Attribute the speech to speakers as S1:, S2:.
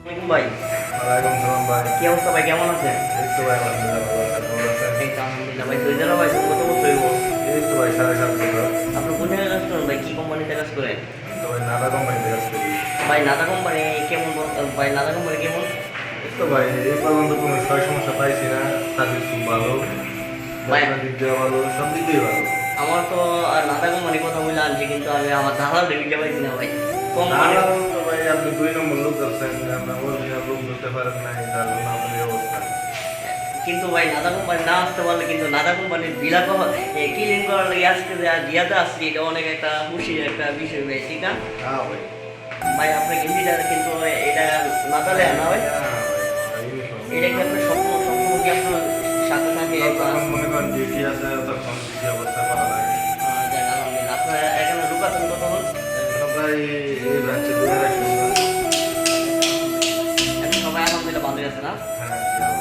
S1: ভাই
S2: ওয়ালাইকুম সালাম ভাই।
S1: কি অবস্থা ভাই, কেমন আছেন?
S2: এই তো ভাই আলহামদুলিল্লাহ ভালো আছেন। ভালো আছেন?
S1: এই তো আলহামদুলিল্লাহ ভাই। সৌদি আরব আছেন কত বছর হইব?
S2: এই তো ভাই 7.5 বছর।
S1: আপনি কোন জায়গায় কাজ করেন ভাই, কি কোম্পানিতে কাজ করেন?
S2: তো ভাই নাদা কোম্পানিতে কাজ করি।
S1: ভাই নাদা কোম্পানি কেমন ভাই, নাদা কোম্পানি কেমন?
S2: এই তো ভাই এই পর্যন্ত কোনো সমস্যা পাইছি না। সার্ভিস খুব ভালো,
S1: ভাই
S2: বেতনের দিক দিয়ে ভালো, সব দিক দিয়ে ভালো।
S1: আমার তো আর নাদা কোম্পানি কথা বলে আনছি, কিন্তু আমি আমার দালাল রেভিটা পাইছি না ভাই। কোম্পানি
S2: দালাল তো ভাই আপনি 2 নম্বর লোক ধরছেন, আপনার অরিজিনাল লোক ধরতে পারেন নাই, তার জন্য আপনার এই অবস্থা।
S1: কিন্তু ভাই নাদা কোম্পানি না আসতে পারলে কিন্তু নাদা কোম্পানির বিলা ক্লিন করার লাগে আজকে জিয়াতে আসছি, এটা অনেক একটা খুশির একটা বিষয় ভাই, ঠিক না?
S2: হ্যাঁ ভাই।
S1: ভাই আপনার গেঞ্জিটা কিন্তু এটা নাদালে না ভাই,
S2: হ্যাঁ ভাই, ইউনিফর্ম।
S1: এটা কি আপনার স্বপ্ন স্বপ্ন কি আপনার সাথে থাকে বা
S2: তখন মনে করেন ডিউটি আছে, তখন ডিউটি অবস্থা করা লাগে।
S1: যাক আলহামদুলিল্লাহ। আপনার এখানে লোক আছেন কতক্ষণ?
S2: এখনো প্রায় এই ব্রাঞ্চে 2 আড়াইশো।
S1: এখন সবাই আলহামদুলিল্লাহ ভালোই আছে না?
S2: হ্যাঁ